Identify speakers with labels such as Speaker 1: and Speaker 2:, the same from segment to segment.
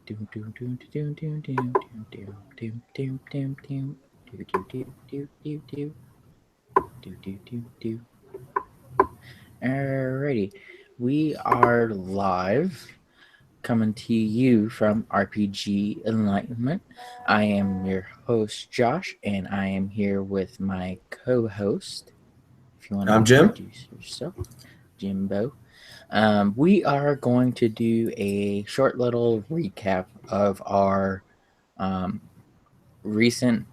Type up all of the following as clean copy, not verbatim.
Speaker 1: Doom, doom, doom, doom, doom, doom, doom, doom, doom, doom, doom, doom. Do, do, do, do, do, do. Do, do, do, do. Alrighty. We are live coming to you from RPG Enlightenment. I am your host, Josh, and I am here with my co host. If you want to
Speaker 2: I'm Jim.
Speaker 1: introduce yourself, Jimbo. We are going to do a short little recap of our um, recent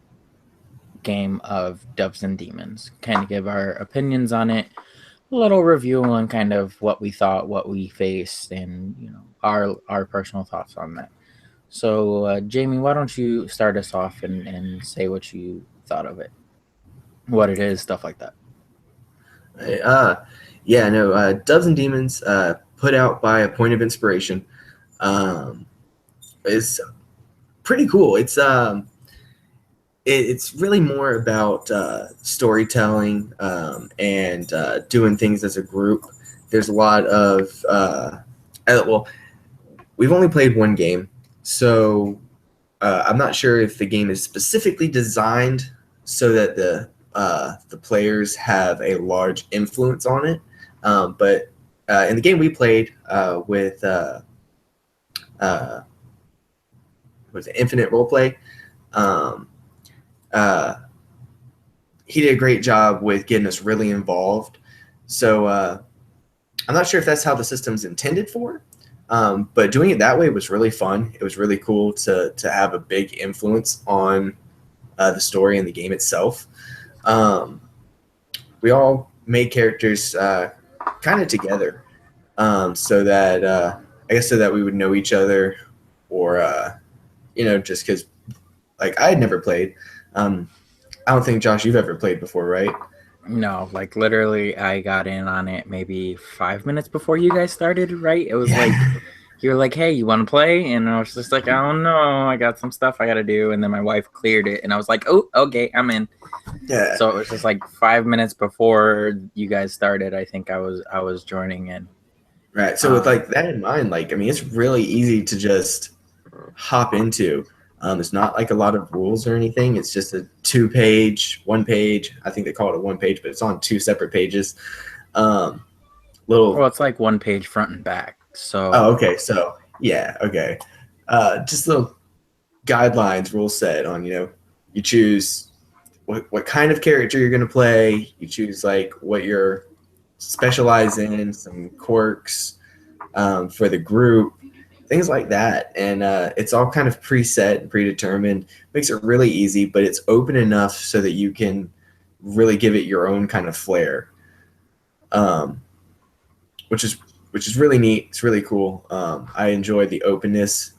Speaker 1: game of Doves and Demons. Kind of give our opinions on it, a little review on kind of what we thought, what we faced, and our personal thoughts on that. So, Jamie, why don't you start us off and say what you thought of it, what it is, stuff like that.
Speaker 2: Uh, Doves and Demons, put out by A Point of Inspiration, um, is pretty cool. It's really more about storytelling and doing things as a group. There's a lot of well, we've only played one game, so I'm not sure if the game is specifically designed so that the players have a large influence on it. But in the game we played with was it Infinite Roleplay, um, uh, he did a great job with getting us really involved. So I'm not sure if that's how the system's intended for. But doing it that way was really fun. It was really cool to have a big influence on the story and the game itself. Um, we all made characters kind of together, so that I guess so that we would know each other, or just because like I had never played. I don't think Josh, you've ever played before, right?
Speaker 1: No, like literally, I got in on it maybe 5 minutes before you guys started, right? It was like,
Speaker 2: Yeah.
Speaker 1: you were like, hey, you want to play? And I was just like, oh no, I got some stuff I got to do. And then my wife cleared it, and I was like, oh, okay, I'm in.
Speaker 2: Yeah.
Speaker 1: So it was just like 5 minutes before you guys started. I think I was joining in.
Speaker 2: Right. So with
Speaker 1: Um,
Speaker 2: like that in mind, like I mean, it's really easy to just hop into. It's not like a lot of rules or anything. It's just a 2-page, 1 page. I think they call it a 1 page, but it's on 2 separate pages. Um,
Speaker 1: well,
Speaker 2: little.
Speaker 1: it's like one page front and back. So
Speaker 2: Oh, okay. So yeah, okay. Just little guidelines, rule set on you choose what kind of character you're going to play. You choose like what you're specialize in, some quirks for the group, things like that. And it's all kind of preset and predetermined. Makes it really easy, but it's open enough so that you can really give it your own kind of flair, um, which is really neat. It's really cool. I enjoy the openness.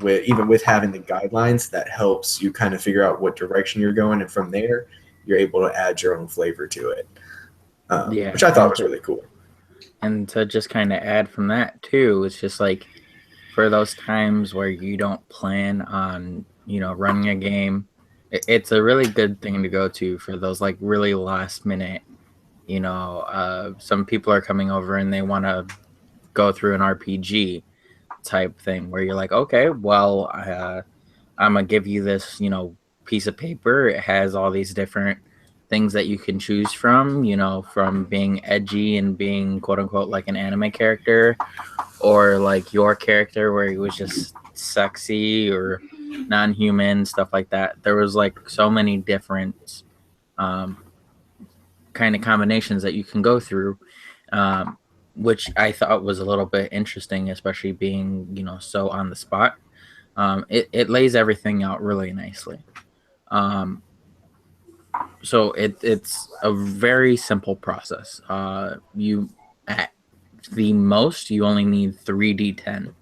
Speaker 2: With having the guidelines, that helps you kind of figure out what direction you're going, and from there, you're able to add your own flavor to it,
Speaker 1: yeah,
Speaker 2: which I thought was really cool.
Speaker 1: and to just kind of add from that too, it's just like for those times where you don't plan on running a game, it's a really good thing to go to for those like really last minute. Some people are coming over and they want to go through an RPG type thing where you're like, okay, well, I'm gonna give you this, piece of paper. It has all these different things that you can choose from, from being edgy and being quote unquote like an anime character, or like your character where he was just sexy or non-human, stuff like that. There was like so many different um, kind of combinations that you can go through, um, which I thought was a little bit interesting, especially being so on the spot. It lays everything out really nicely. Um, so it's a very simple process. You at the most you only need 3d10,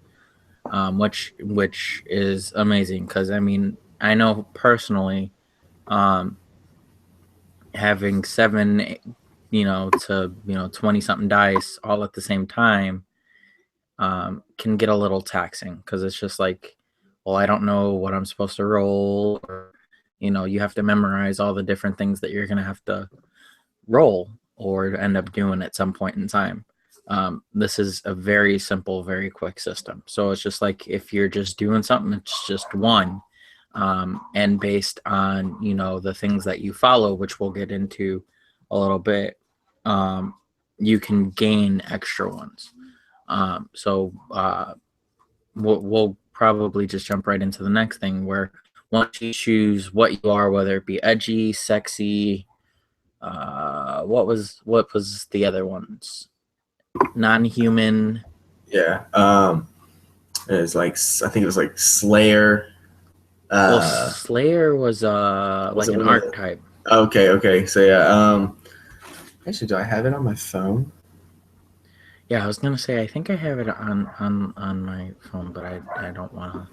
Speaker 1: which is amazing because I mean I know personally, um, having seven, to 20 something dice all at the same time, can get a little taxing because it's just like, well, I don't know what I'm supposed to roll, or you have to memorize all the different things that you're gonna have to roll or end up doing at some point in time. This is a very simple, very quick system. So it's just like if you're just doing something, it's just one. And based on, the things that you follow, which we'll get into a little bit, you can gain extra ones. So we'll probably just jump right into the next thing, where once you choose what you are, whether it be edgy, sexy, what was the other ones? Non-human.
Speaker 2: Yeah. It was like, I think it was like Slayer.
Speaker 1: Well, Slayer was
Speaker 2: Was
Speaker 1: like
Speaker 2: it
Speaker 1: an
Speaker 2: one of the-
Speaker 1: archetype.
Speaker 2: Okay. So yeah. Actually, do I have it on my phone?
Speaker 1: Yeah, I was gonna say I think I have it on my phone, but I don't want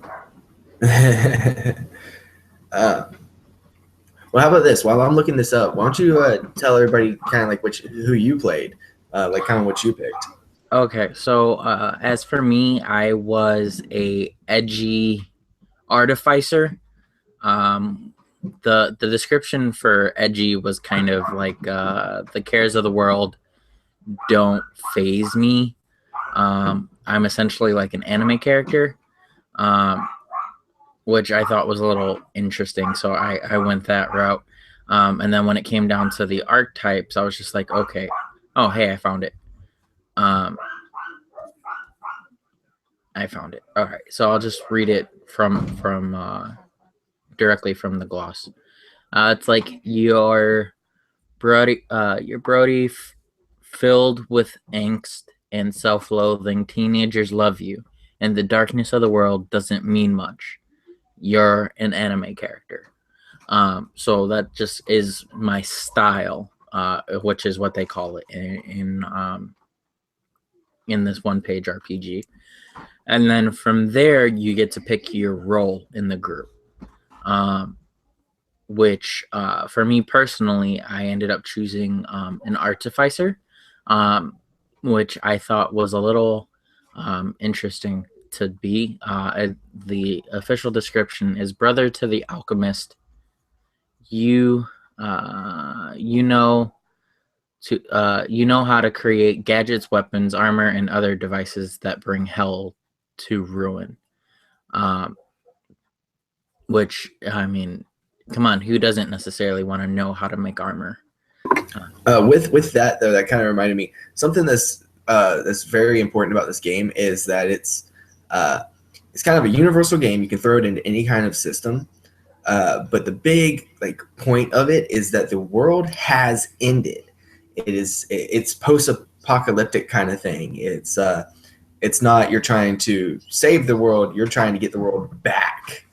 Speaker 1: to.
Speaker 2: Well, how about this? While I'm looking this up, why don't you tell everybody kind of like who you played, like kind of what you picked.
Speaker 1: Okay, so as for me, I was a edgy artificer. The description for edgy was kind of like the cares of the world don't phase me. I'm essentially like an anime character, um, which I thought was a little interesting, so I went that route. And then when it came down to the archetypes, I was just like, okay, oh hey, I found it. I found it. All right, so I'll just read it from directly from the gloss. It's like your Brody filled with angst and self-loathing. Teenagers love you, and the darkness of the world doesn't mean much. You're an anime character. So that just is my style, which is what they call it in this one-page RPG. And then from there, you get to pick your role in the group. Which for me personally, I ended up choosing an artificer, which I thought was a little interesting to be. The official description is brother to the alchemist. You know how to create gadgets, weapons, armor, and other devices that bring hell to ruin. Which, I mean, come on, who doesn't necessarily want to know how to make armor?
Speaker 2: With that though, that kind of reminded me something that's very important about this game is that it's kind of a universal game. You can throw it into any kind of system, but the big point of it is that the world has ended. It's post-apocalyptic kind of thing. It's not you're trying to save the world. You're trying to get the world back.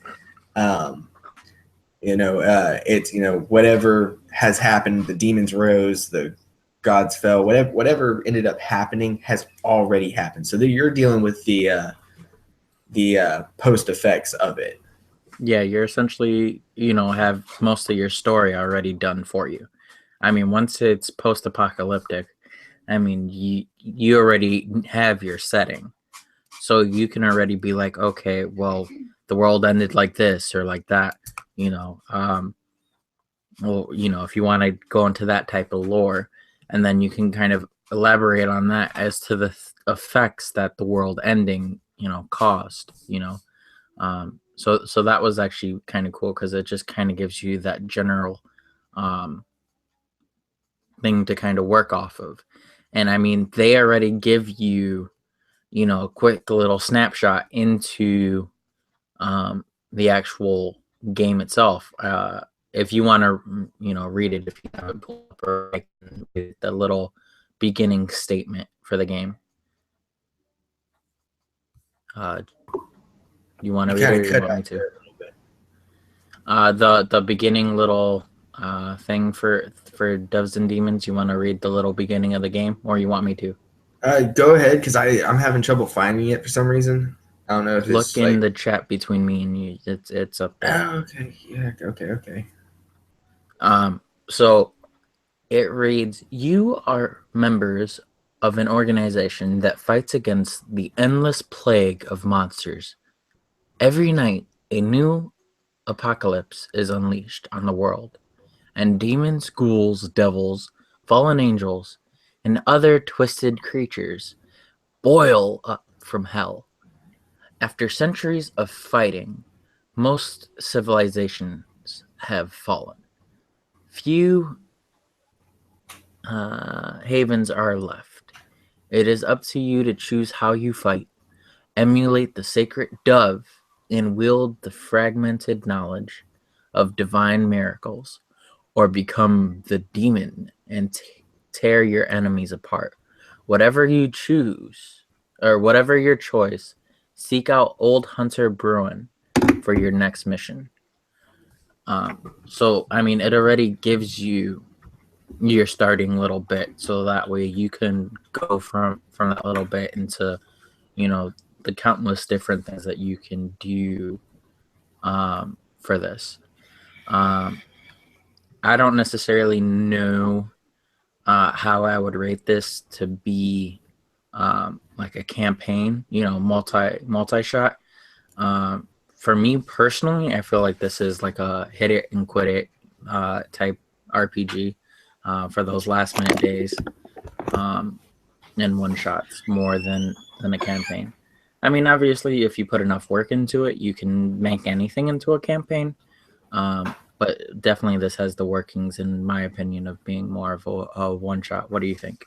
Speaker 2: It's whatever has happened, the demons rose, the gods fell, whatever ended up happening has already happened. So you're dealing with the post effects of it.
Speaker 1: Yeah, you're essentially, have most of your story already done for you. I mean, once it's post-apocalyptic, I mean, you already have your setting. So you can already be like, okay, well, the world ended like this or like that, if you want to go into that type of lore, and then you can kind of elaborate on that as to the effects that the world ending, caused, so that was actually kind of cool because it just kind of gives you that general thing to kind of work off of. And I mean, they already give you, a quick little snapshot into the actual game itself. If you want to, read it, if you haven't pulled up, or the little beginning statement for the game. You want to read it, or you want me to? The beginning little thing for Doves and Demons. You want to read the little beginning of the game, or you want me to?
Speaker 2: Go ahead, because I'm having trouble finding it for some reason. I don't know if
Speaker 1: look in the chat between me and you. It's up there.
Speaker 2: Oh, okay. Yeah. Okay.
Speaker 1: So it reads: you are members of an organization that fights against the endless plague of monsters. Every night, a new apocalypse is unleashed on the world, and demons, ghouls, devils, fallen angels, and other twisted creatures boil up from hell. After centuries of fighting, most civilizations have fallen. Few havens are left. It is up to you to choose how you fight, emulate the sacred dove, and wield the fragmented knowledge of divine miracles, or become the demon and tear your enemies apart. Whatever you choose, or whatever your choice, seek out Old Hunter Bruin for your next mission. So, I mean, it already gives you your starting little bit, so that way you can go from that little bit into, you know, the countless different things that you can do for this. I don't necessarily know how I would rate this to be like a campaign, you know, multi shot. For me personally, I feel like this is like a hit it and quit it type RPG for those last minute days and one shots more than a campaign. I mean, obviously, if you put enough work into it, you can make anything into a campaign. But definitely, this has the workings, in my opinion, of being more of a one shot. What do you think?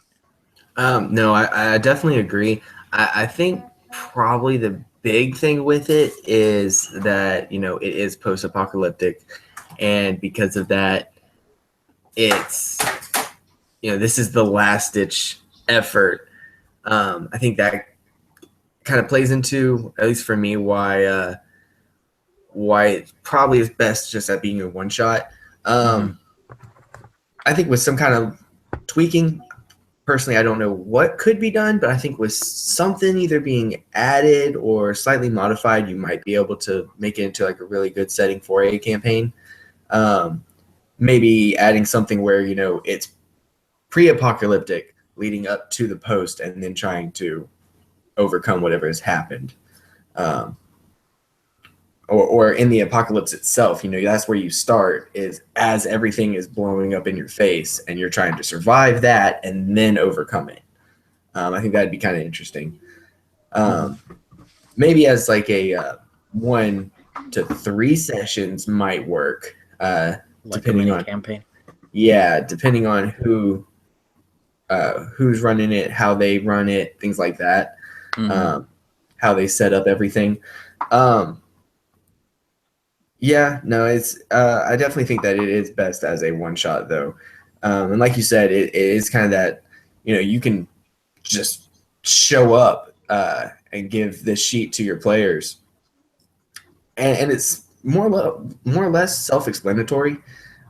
Speaker 2: No, I definitely agree. I think probably the big thing with it is that, you know, it is post-apocalyptic, and because of that, it's, you know, this is the last ditch effort. I think that kind of plays into, at least for me, why it probably is best just at being a one shot. I think with some kind of tweaking, personally, I don't know what could be done, but I think with something either being added or slightly modified, you might be able to make it into like a really good setting for a campaign. Maybe adding something where, you know, it's pre-apocalyptic leading up to the post, and then trying to overcome whatever has happened. Or in the apocalypse itself, you know, that's where you start, is as everything is blowing up in your face and you're trying to survive that and then overcome it. I think that'd be kind of interesting. Maybe as like a 1 to 3 sessions might work,
Speaker 1: Like
Speaker 2: depending on
Speaker 1: campaign.
Speaker 2: Yeah, depending on who's running it, how they run it, things like that. How they set up everything. Yeah, no, it's. I definitely think that it is best as a one shot, though, and like you said, it is kind of that. You know, you can just show up and give this sheet to your players, and it's more or less self explanatory.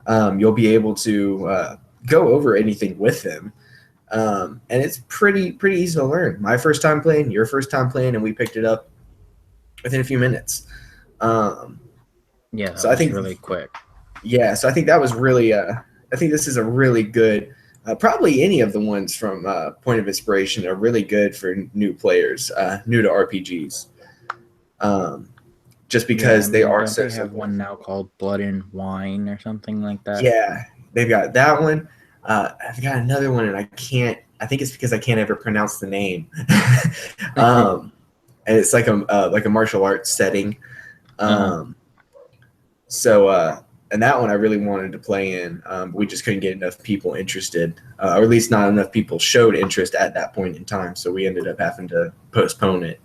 Speaker 2: You'll be able to go over anything with them, and it's pretty easy to learn. My first time playing, your first time playing, and we picked it up within a few minutes.
Speaker 1: Yeah,
Speaker 2: so I think
Speaker 1: really quick.
Speaker 2: Yeah, so I think that was really. I think this is a really good. Probably any of the ones from Point of Inspiration are really good for new players, new to RPGs. Just because they are so.
Speaker 1: They have one now called Blood and Wine or something like that.
Speaker 2: Yeah, they've got that one. I've got another one, and I can't. I think it's because I can't ever pronounce the name. And it's like a martial arts setting. So, and that one I really wanted to play in, but we just couldn't get enough people interested, or at least not enough people showed interest at that point in time. So we ended up having to postpone it.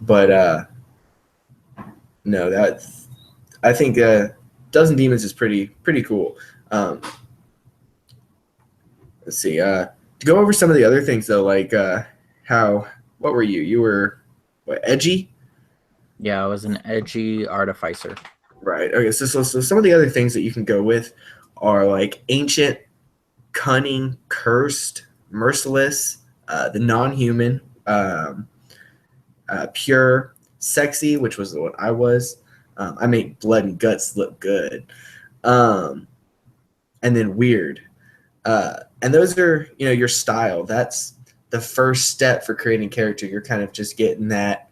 Speaker 2: But no, that I think Dozen Demons is pretty cool. Let's see. To go over some of the other things though, like what were you? You were edgy?
Speaker 1: Yeah, I was an edgy artificer.
Speaker 2: Right. Okay. So some of the other things that you can go with are like ancient, cunning, cursed, merciless, the non-human, pure, sexy, which was what I was. I made blood and guts look good, and then weird. And those are, you know, your style. That's the first step for creating character. You're kind of just getting that.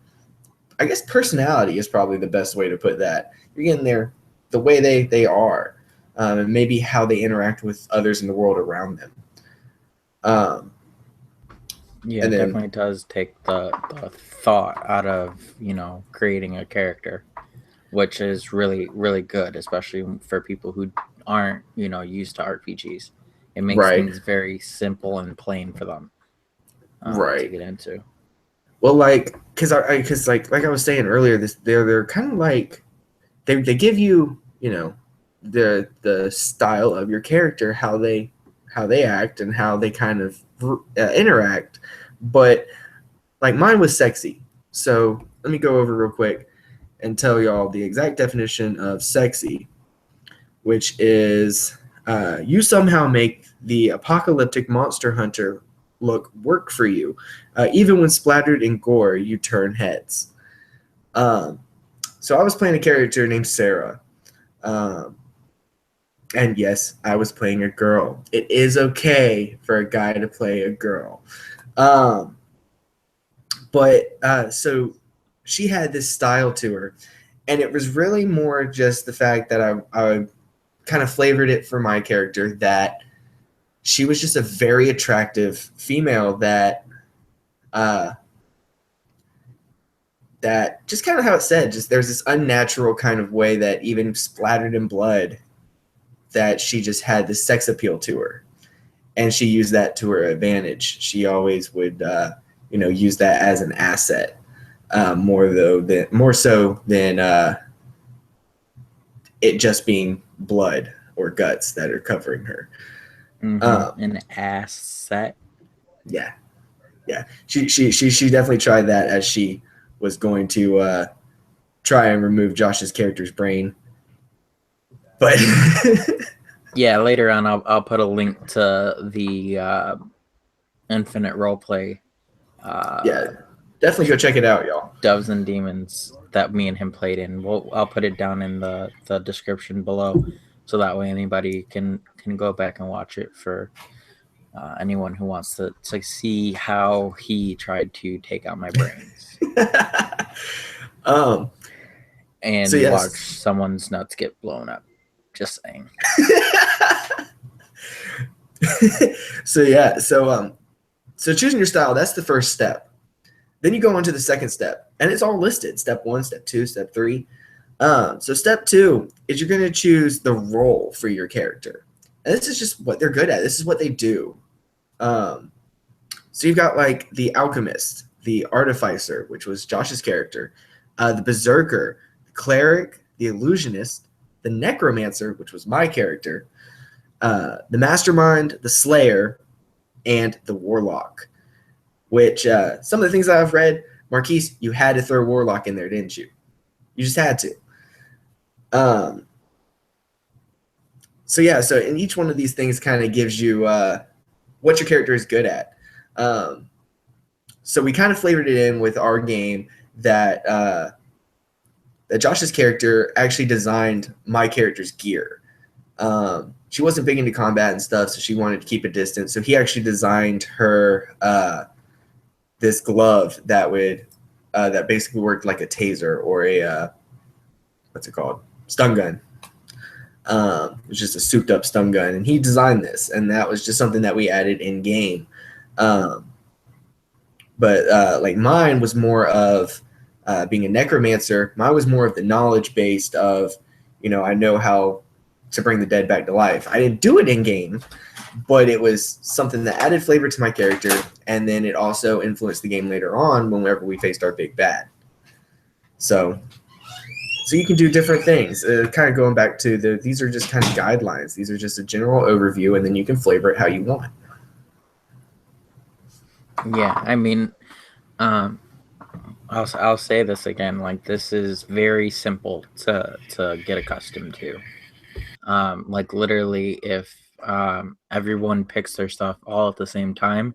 Speaker 2: I guess personality is probably the best way to put that. You're getting there the way they are. and maybe how they interact with others in the world around them. Um,
Speaker 1: Yeah,
Speaker 2: and
Speaker 1: it
Speaker 2: then
Speaker 1: definitely does take the thought out of, creating a character, which is really, really good, especially for people who aren't, used to RPGs. It makes
Speaker 2: right,
Speaker 1: things very simple and plain for them to
Speaker 2: right.
Speaker 1: get into.
Speaker 2: Well, like, because like I was saying earlier, they're kind of like they give you, the style of your character, how they act and how they kind of interact. But like mine was sexy. So let me go over real quick and tell y'all the exact definition of sexy, which is you somehow make the apocalyptic monster hunter look work for you. Even when splattered in gore, you turn heads. Um, so I was playing a character named Sarah. Um, and yes, I was playing a girl. It is okay for a guy to play a girl. Um, but so she had this style to her. And it was really more just the fact that I kind of flavored it for my character, that she was just a very attractive female uh, that just kind of how it said, just there's this unnatural kind of way that even splattered in blood, that she just had this sex appeal to her, and she used that to her advantage. She always would, use that as an asset, more so than it just being blood or guts that are covering her.
Speaker 1: An asset.
Speaker 2: Yeah, yeah. She definitely tried that as she was going to try and remove Josh's character's brain. But
Speaker 1: yeah, later on I'll put a link to the Infinite Roleplay.
Speaker 2: Yeah, definitely go check it out, y'all.
Speaker 1: Doves and Demons that me and him played in. I'll put it down in the description below, so that way anybody can go back and watch it for anyone who wants to see how he tried to take out my brains. And
Speaker 2: so yes.
Speaker 1: watch someone's nuts get blown up. Just saying.
Speaker 2: So choosing your style, that's the first step. Then you go on to the second step, and it's all listed. Step 1, step 2, step 3. So step 2 is you're going to choose the role for your character. And this is just what they're good at. This is what they do. So you've got like the alchemist, the artificer, which was Josh's character, the berserker, the cleric, the illusionist, the necromancer, which was my character, the mastermind, the slayer, and the warlock. Which some of the things that I've read, Marquise, you had to throw warlock in there, didn't you? You just had to. So in each one of these things kind of gives you what your character is good at. So we kind of flavored it in with our game that that Josh's character actually designed my character's gear. She wasn't big into combat and stuff, so she wanted to keep a distance. So he actually designed her this glove that would that basically worked like a taser or a what's it called, stun gun. It was just a souped up stun gun, and he designed this, and that was just something that we added in game. But like mine was more of being a necromancer. Mine was more of the knowledge based of, I know how to bring the dead back to life. I didn't do it in game, but it was something that added flavor to my character, and then it also influenced the game later on whenever we faced our big bad. So you can do different things. Kind of going back to these are just kind of guidelines. These are just a general overview, and then you can flavor it how you want.
Speaker 1: Yeah, I mean, I'll say this again. Like, this is very simple to get accustomed to. Like literally, if everyone picks their stuff all at the same time,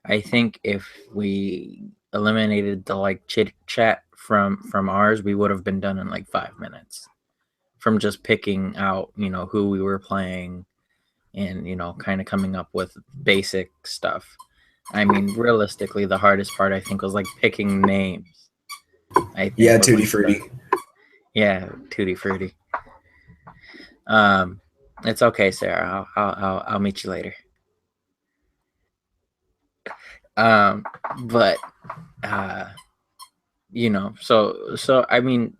Speaker 1: I think if we eliminated the like chit chat from ours, we would have been done in like 5 minutes from just picking out, who we were playing and, kind of coming up with basic stuff. I mean, realistically, the hardest part I think was like picking names. I think
Speaker 2: Tutti Frutti.
Speaker 1: Yeah, Tutti Frutti. It's okay, Sarah. I'll meet you later. But uh, so I mean,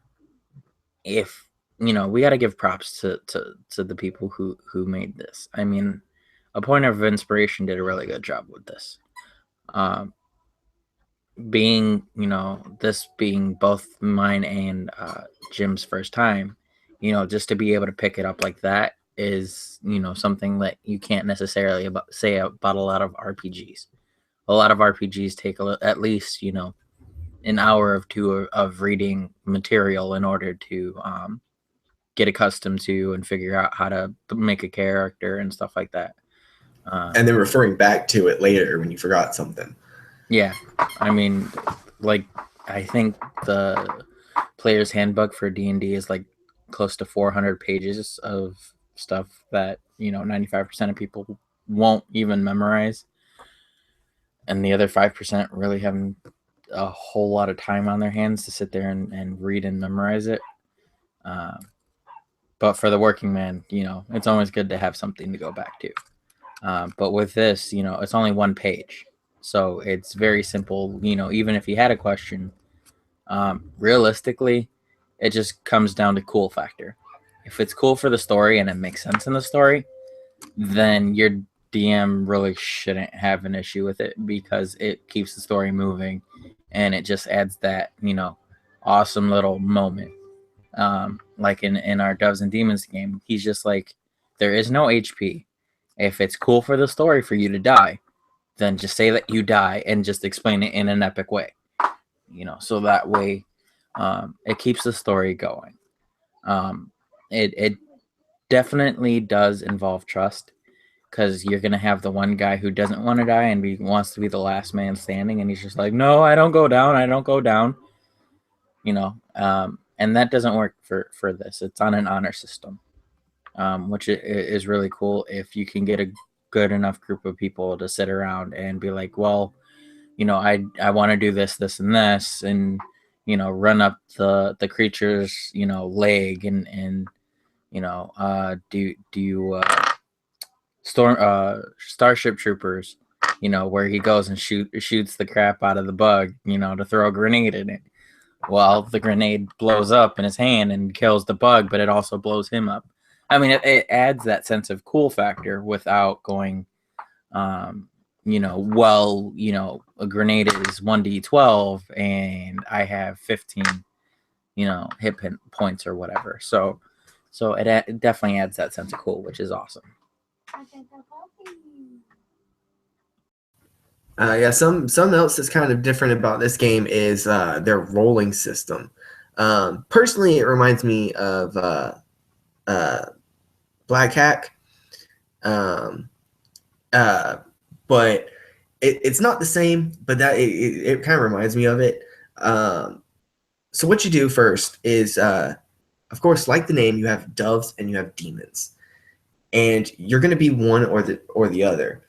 Speaker 1: if we got to give props to the people who made this. I mean, A Point of Inspiration did a really good job with this. Um, being this being both mine and Jim's first time, just to be able to pick it up like that is something that you can't necessarily say about a lot of RPGs. A lot of RPGs take at least an hour or two of reading material in order to get accustomed to and figure out how to make a character and stuff like that.
Speaker 2: And then referring back to it later when you forgot something.
Speaker 1: Yeah, I mean, like I think the player's handbook for D&D is like close to 400 pages of stuff that 95% of people won't even memorize, and the other 5% really have a whole lot of time on their hands to sit there and read and memorize it. But for the working man, it's always good to have something to go back to. But with this, it's only one page, so it's very simple. Even if you had a question, realistically, it just comes down to cool factor. If it's cool for the story and it makes sense in the story, then your DM really shouldn't have an issue with it because it keeps the story moving and it just adds that, awesome little moment. Like in our Doves and Demons game, he's just like, there is no HP. If it's cool for the story for you to die, then just say that you die and just explain it in an epic way. So that way it keeps the story going. It definitely does involve trust because you're going to have the one guy who doesn't want to die and wants to be the last man standing, and he's just like, no, I don't go down. I don't go down. And that doesn't work for this. It's on an honor system, which is really cool if you can get a good enough group of people to sit around and be like, well, I want to do this, and this, and run up the creature's leg and do Starship Troopers, where he goes and shoots the crap out of the bug, to throw a grenade in it. Well, the grenade blows up in his hand and kills the bug, but it also blows him up. I mean, it adds that sense of cool factor without going, a grenade is 1d12 and I have 15, hit points or whatever. So it definitely adds that sense of cool, which is awesome.
Speaker 2: Yeah, something else that's kind of different about this game is their rolling system. Personally, it reminds me of Black Hack, but it's not the same. But that it kind of reminds me of it. So what you do first is, of course, like the name, you have doves and you have demons, and you're going to be one or the other.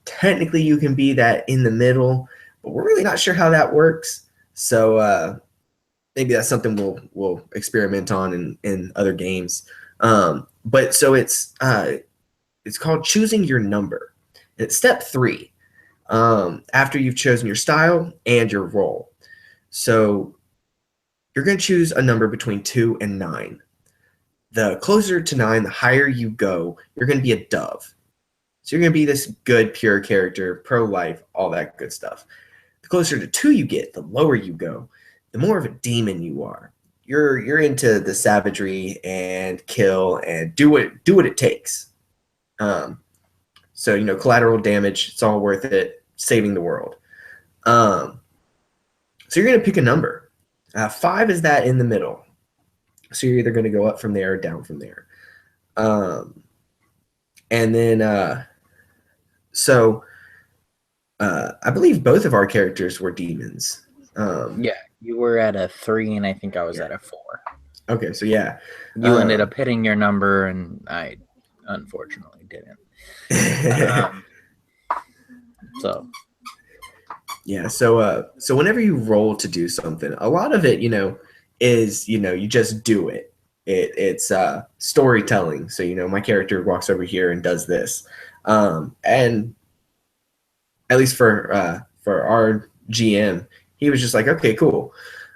Speaker 2: Technically, you can be that in the middle, but we're really not sure how that works. So maybe that's something we'll experiment on in other games. But so it's called choosing your number. And it's step 3 after you've chosen your style and your role. So you're going to choose a number between 2 and 9. The closer to 9, the higher you go, you're going to be a dove. So you're going to be this good, pure character, pro-life, all that good stuff. The closer to 2 you get, the lower you go, the more of a demon you are. You're into the savagery and kill and do what it takes. So collateral damage, it's all worth it. Saving the world. So you're going to pick a number. 5 is that in the middle. So you're either going to go up from there or down from there. And then I believe both of our characters were demons.
Speaker 1: Yeah, you were at a 3 and I think I was at a 4.
Speaker 2: Okay, so yeah.
Speaker 1: You ended up hitting your number and I unfortunately didn't. So
Speaker 2: yeah, so whenever you roll to do something, a lot of it, is, you just do it. It's storytelling. So my character walks over here and does this, and at least for our GM, he was just like, okay, cool.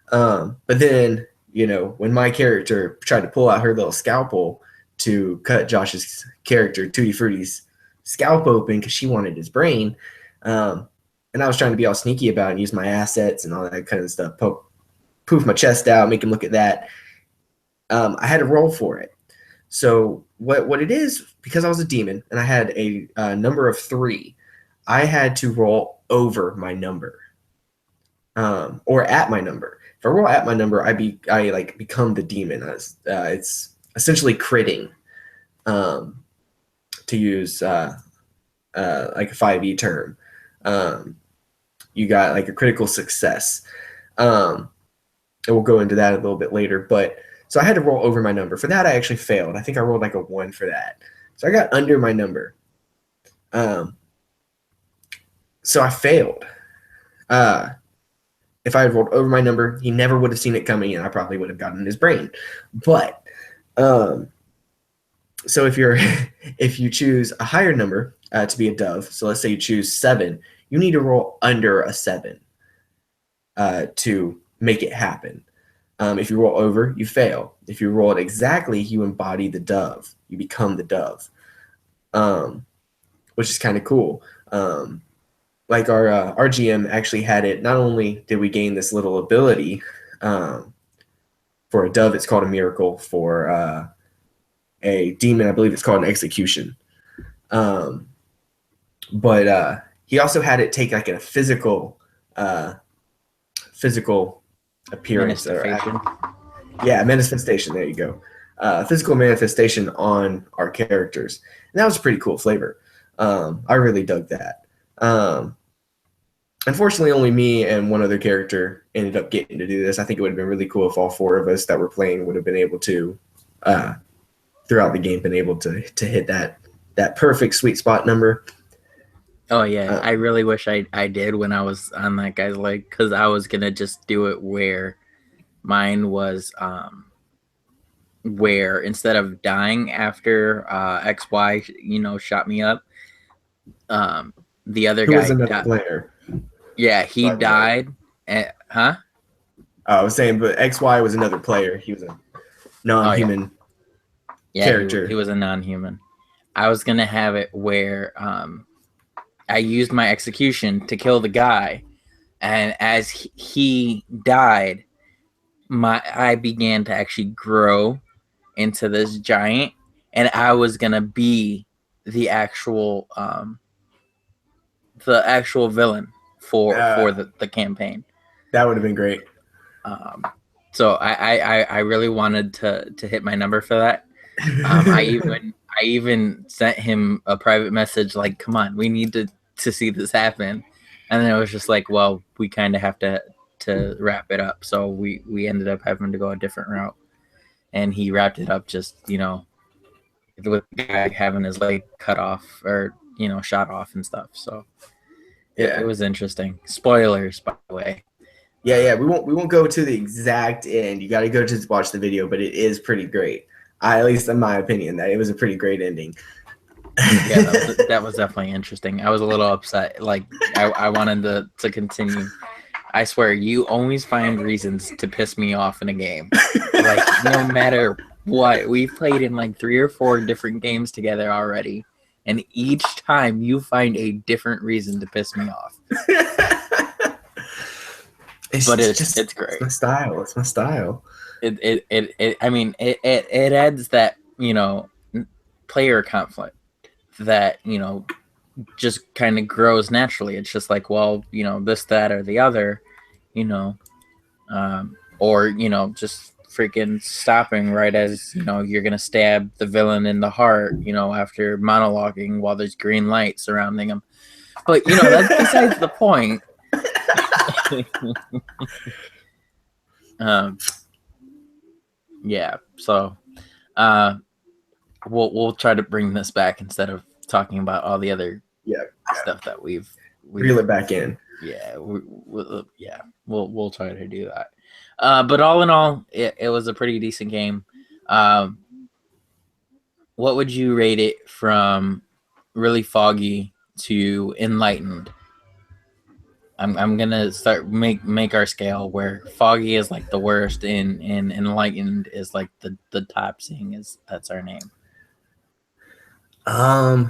Speaker 2: But then when my character tried to pull out her little scalpel to cut Josh's character Tutti Frutti's scalp open because she wanted his brain, and I was trying to be all sneaky about it and use my assets and all that kind of stuff, poof my chest out, make him look at that. I had to roll for it. So what it is, because I was a demon and I had a number of 3, I had to roll over my number, or at my number. If I roll at my number, I become the demon. It's essentially critting, to use like a 5e term. You got like a critical success. And we'll go into that a little bit later. But so I had to roll over my number. For that, I actually failed. I think I rolled like a 1 for that. So I got under my number. So I failed. If I had rolled over my number, he never would have seen it coming, and I probably would have gotten his brain. But so if you choose a higher number to be a dove, so let's say you choose 7, you need to roll under a 7 to make it happen. If you roll over, you fail. If you roll it exactly, you embody the dove. You become the dove, which is kind of cool. Like our GM actually had it. Not only did we gain this little ability for a dove, it's called a miracle. For a demon, I believe it's called an execution. But he also had it take like a physical appearance. Manifestation. There you go. Physical manifestation on our characters, and that was a pretty cool flavor. I really dug that. Unfortunately, only me and one other character ended up getting to do this. I think it would have been really cool if all 4 of us that were playing would have been able to, throughout the game, been able to hit that perfect sweet spot number.
Speaker 1: Oh yeah, I really wish I did when I was on that guy's leg, because I was gonna just do it where mine was where instead of dying after XY shot me up, the other guy
Speaker 2: was another player.
Speaker 1: Yeah, he died. Huh?
Speaker 2: I was saying, but XY was another player. He was a non-human character.
Speaker 1: He was a non-human. I was gonna have it where I used my execution to kill the guy, and as he died, I began to actually grow into this giant, and I was gonna be the actual villain for the campaign.
Speaker 2: That would have been great.
Speaker 1: So I really wanted to hit my number for that. I even sent him a private message like, come on, we need to see this happen. And then it was just like, well, we kind of have to wrap it up. So we ended up having to go a different route. And he wrapped it up just, with the guy having his leg cut off or, shot off and stuff. So it was interesting. Spoilers, by the way.
Speaker 2: Yeah. We won't go to the exact end. You got to go to watch the video, but it is pretty great. At least in my opinion, that it was a pretty great ending.
Speaker 1: Yeah, that was definitely interesting. I was a little upset. Like I wanted to continue. I swear, you always find reasons to piss me off in a game. Like no matter what, we've played in like 3 or 4 different games together already, and each time you find a different reason to piss me off. It's great.
Speaker 2: It's my style. It's my style.
Speaker 1: It adds that player conflict that just kind of grows naturally. It's just like, well, this, that, or the other, or just freaking stopping right as you're gonna stab the villain in the heart, after monologuing while there's green light surrounding him. But that's besides the point. Yeah, so we'll try to bring this back instead of talking about all the other stuff that we've
Speaker 2: reel it back in.
Speaker 1: Yeah, we'll try to do that. But all in all, it was a pretty decent game. Um, what would you rate it from really foggy to enlightened? I'm gonna start make our scale where foggy is like the worst and enlightened is like the top, seeing is that's our name.
Speaker 2: I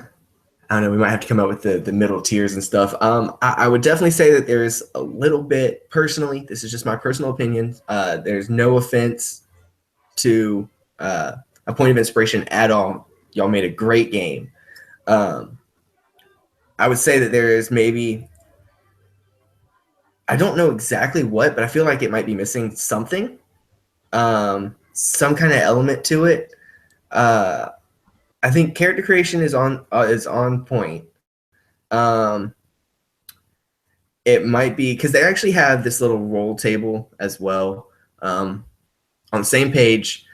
Speaker 2: don't know. We might have to come up with the middle tiers and stuff. I would definitely say that there's a little bit personally. This is just my personal opinion. There's no offense to a point of inspiration at all. Y'all made a great game. Um, I would say that there is maybe, I don't know exactly what, but I feel like it might be missing something, some kind of element to it. Uh, I think character creation is on point. Um, it might be because they actually have this little roll table as well, on the same page,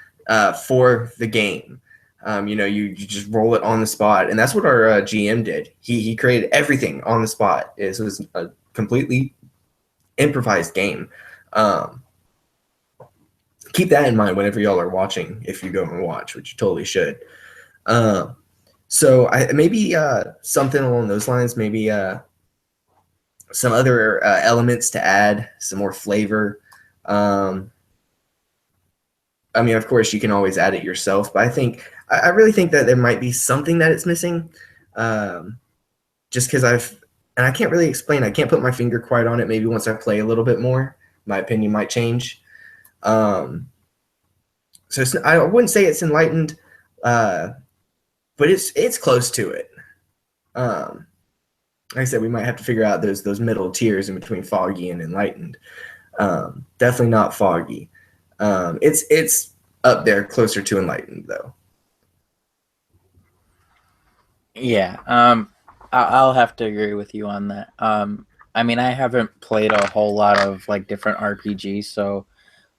Speaker 2: for the game. You just roll it on the spot, and that's what our GM did. He created everything on the spot. It was a completely improvised game. Um, Keep that in mind whenever y'all are watching, if you go and watch, which you totally should. So maybe something along those lines. Maybe some other elements to add, some more flavor. I mean, of course, you can always add it yourself, but I really think that there might be something that it's missing. Just because and I can't really explain. I can't put my finger quite on it. Maybe once I play a little bit more, my opinion might change. So I wouldn't say it's enlightened, but it's close to it. Like I said, we might have to figure out those middle tiers in between foggy and enlightened. Definitely not foggy. It's up there, closer to enlightened though.
Speaker 1: Yeah, I'll have to agree with you on that. I mean, I haven't played a whole lot of like different RPGs, so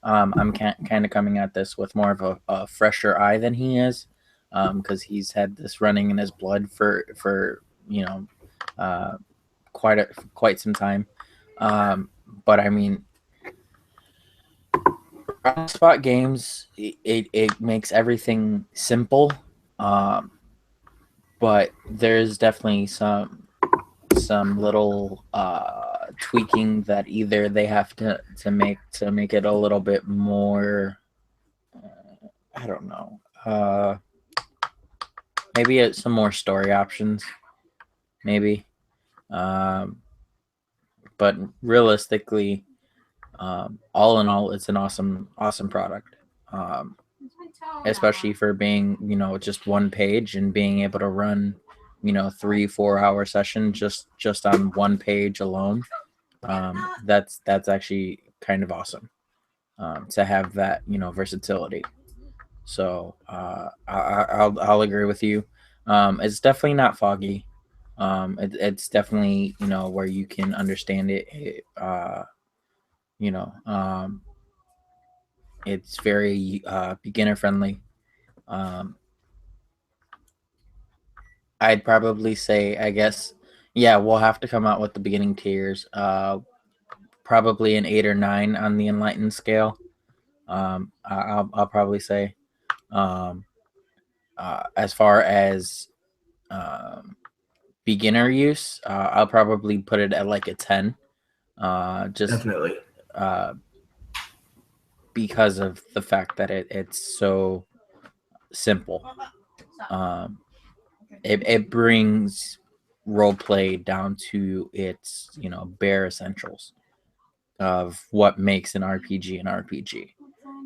Speaker 1: I'm kind of coming at this with more of a fresher eye than he is, because he's had this running in his blood for quite some time. But I mean, spot games, it makes everything simple, but there's definitely some little tweaking that either they have to make it a little bit more, I don't know, maybe some more story options, maybe, but realistically, all in all, it's an awesome product, especially for being just one page and being able to run 3-4 hour session just on one page alone. That's actually kind of awesome, to have that versatility. So I'll agree with you. It's definitely not foggy. It's definitely where you can understand it. You know, it's very beginner friendly. Um, I'd probably say, I guess, yeah, we'll have to come out with the beginning tiers. Probably an 8 or 9 on the enlightened scale. I'll probably say. Um, as far as beginner use, I'll probably put it at like a 10. Just
Speaker 2: Definitely.
Speaker 1: because of the fact that it's so simple. It brings role play down to its bare essentials of what makes an RPG an RPG,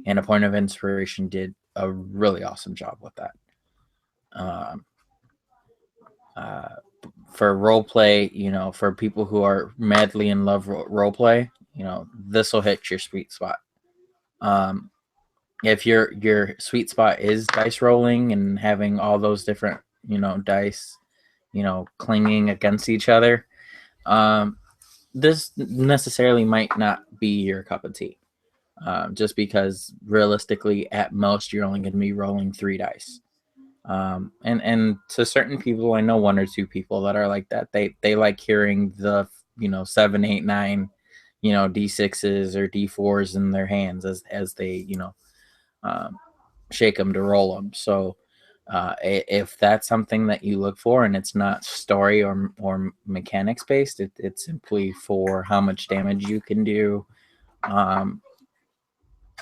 Speaker 1: and A Point of Inspiration did a really awesome job with that. Um, uh, for role play, for people who are madly in love role play, this will hit your sweet spot. Um, if your sweet spot is dice rolling and having all those different dice clinging against each other, this necessarily might not be your cup of tea, just because realistically at most you're only going to be rolling 3 dice, and to certain people, I know 1 or 2 people that are like that. They like hearing the 7, 8, 9 d6s or d4s in their hands as they um, shake 'em to roll 'em. So if that's something that you look for and it's not story or mechanics based, it's simply for how much damage you can do.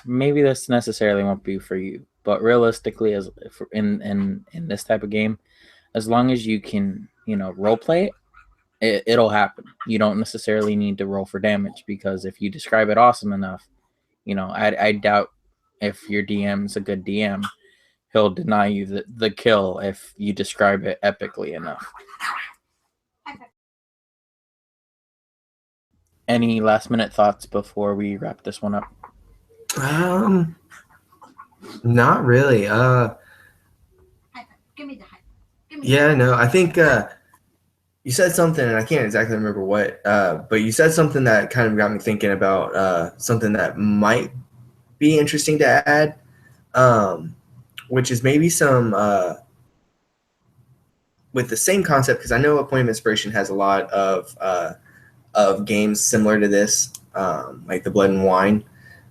Speaker 1: Maybe this necessarily won't be for you, but realistically, as in this type of game, as long as you can, role play it'll happen. You don't necessarily need to roll for damage, because if you describe it awesome enough, I doubt if your DM's a good DM, he'll deny you the kill if you describe it epically enough. Any last minute thoughts before we wrap this one up?
Speaker 2: Not really.
Speaker 3: Give me the hype.
Speaker 2: Yeah, no, I think you said something, and I can't exactly remember what, but you said something that kind of got me thinking about something that might be interesting to add, which is maybe some with the same concept, because I know A Point of Inspiration has a lot of games similar to this, like the Blood and Wine.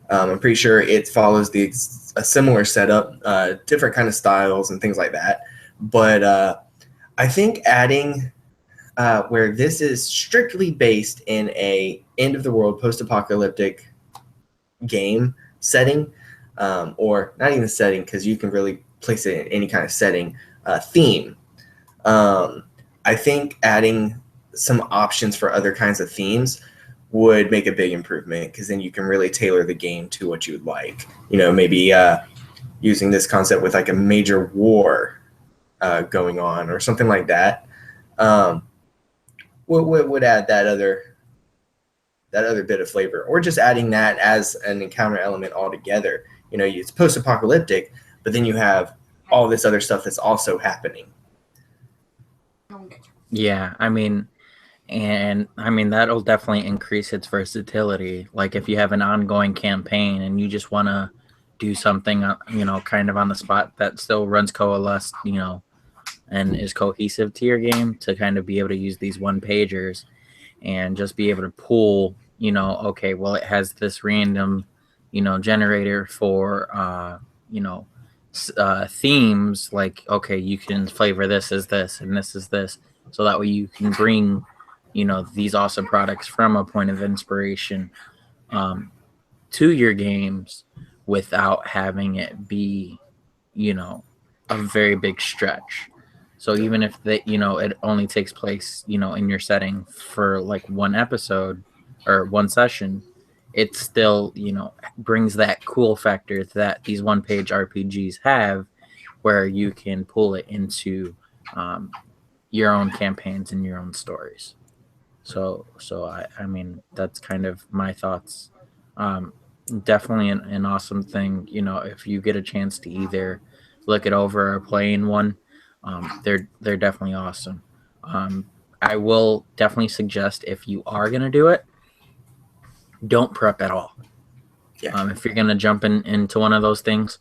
Speaker 2: I'm pretty sure it follows a similar setup, different kind of styles and things like that. But I think adding where this is strictly based in a end of the world post-apocalyptic game setting, or not even setting, because you can really place it in any kind of setting, theme. I think adding some options for other kinds of themes would make a big improvement, because then you can really tailor the game to what you would like. Maybe using this concept with like a major war going on or something like that. Would add that other bit of flavor, or just adding that as an encounter element altogether. It's post-apocalyptic, but then you have all this other stuff that's also happening.
Speaker 1: Yeah, that'll definitely increase its versatility. Like if you have an ongoing campaign and you just want to do something, kind of on the spot that still runs coalesced, and is cohesive to your game, to kind of be able to use these one pagers and just be able to pull, okay, well, it has this random, generator for, themes, like, okay, you can flavor this as this and this is this. So that way you can bring, these awesome products from A Point of Inspiration to your games without having it be, a very big stretch. So even if it only takes place, in your setting for like one episode or one session, it still, brings that cool factor that these one-page RPGs have, where you can pull it into your own campaigns and your own stories. So that's kind of my thoughts. Definitely an awesome thing. If you get a chance to either look it over or play in one, they're definitely awesome. I will definitely suggest, if you are gonna do it, don't prep at all.
Speaker 2: Yeah.
Speaker 1: If you're gonna jump into one of those things,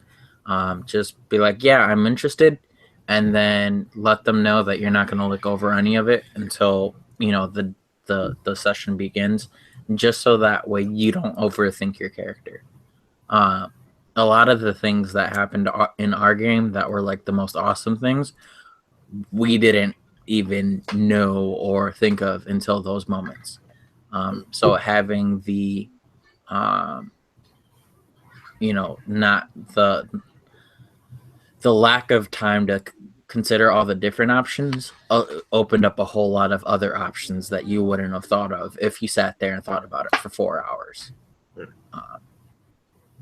Speaker 1: just be like, yeah, I'm interested, and then let them know that you're not gonna look over any of it until the session begins, just so that way you don't overthink your character. A lot of the things that happened in our game that were like the most awesome things, we didn't even know or think of until those moments. So having the, not the lack of time to consider all the different options opened up a whole lot of other options that you wouldn't have thought of if you sat there and thought about it for 4 hours.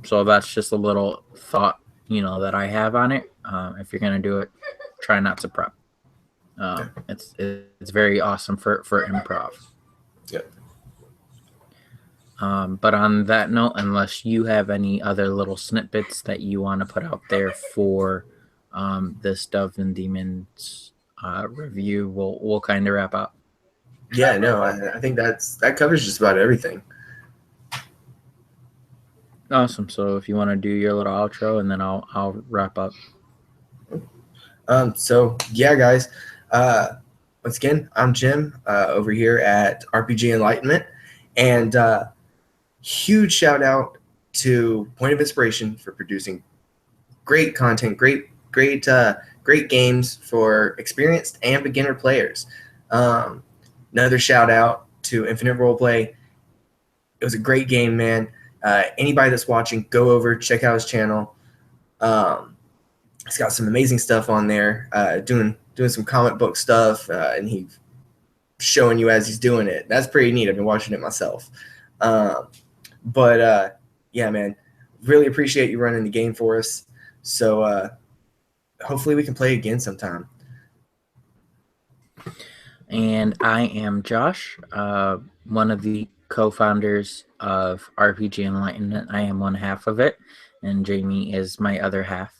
Speaker 1: So that's just a little thought, that I have on it. If you're gonna do it, try not to prep. It's very awesome for improv.
Speaker 2: Yep.
Speaker 1: But on that note, unless you have any other little snippets that you want to put out there for this Dove and Demons review, we'll kind of wrap up.
Speaker 2: Yeah, no, I think that covers just about everything.
Speaker 1: Awesome. So if you want to do your little outro, and then I'll wrap up.
Speaker 2: So yeah, guys. Once again, I'm Jim over here at RPG Enlightenment, and huge shout out to Point of Inspiration for producing great content, great games for experienced and beginner players. Another shout out to Infinite Roleplay. It was a great game, man. Anybody that's watching, go over, check out his channel. He's got some amazing stuff on there, doing some comic book stuff, and he's showing you as he's doing it. That's pretty neat. I've been watching it myself. But yeah, man, really appreciate you running the game for us. So hopefully we can play again sometime.
Speaker 1: And I am Josh, one of the co-founders of RPG Enlightenment. I am one half of it, and Jamie is my other half.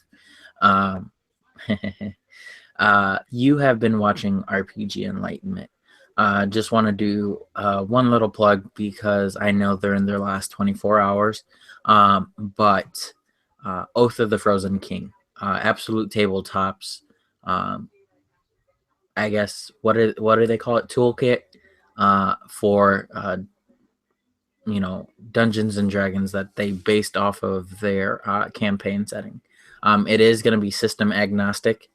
Speaker 1: You have been watching RPG Enlightenment. Just want to do one little plug because I know they're in their last 24 hours. But Oath of the Frozen King, Absolute Tabletops, I guess what do they call it? Toolkit for Dungeons and Dragons that they based off of their campaign setting. It is going to be system agnostic,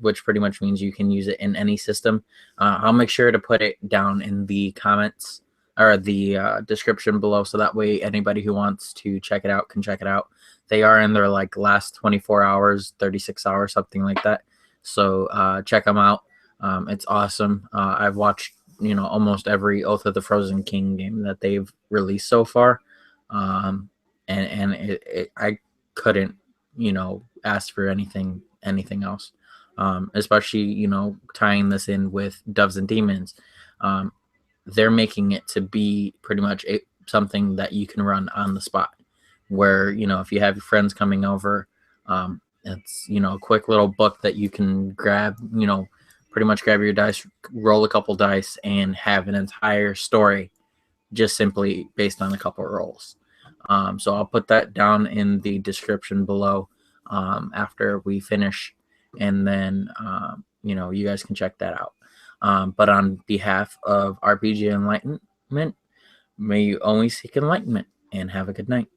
Speaker 1: which pretty much means you can use it in any system. I'll make sure to put it down in the comments or the description below, so that way anybody who wants to check it out can check it out. They are in their last 24 hours, 36 hours, something like that. So check them out. It's awesome. I've watched almost every Oath of the Frozen King game that they've released so far, and I couldn't ask for anything else, especially tying this in with Doves and Demons. They're making it to be pretty much something that you can run on the spot, where if you have your friends coming over, it's a quick little book that you can grab, pretty much grab your dice, roll a couple dice, and have an entire story just simply based on a couple rolls. So I'll put that down in the description below after we finish, and then you guys can check that out. But on behalf of RPG Enlightenment, may you always seek enlightenment, and have a good night.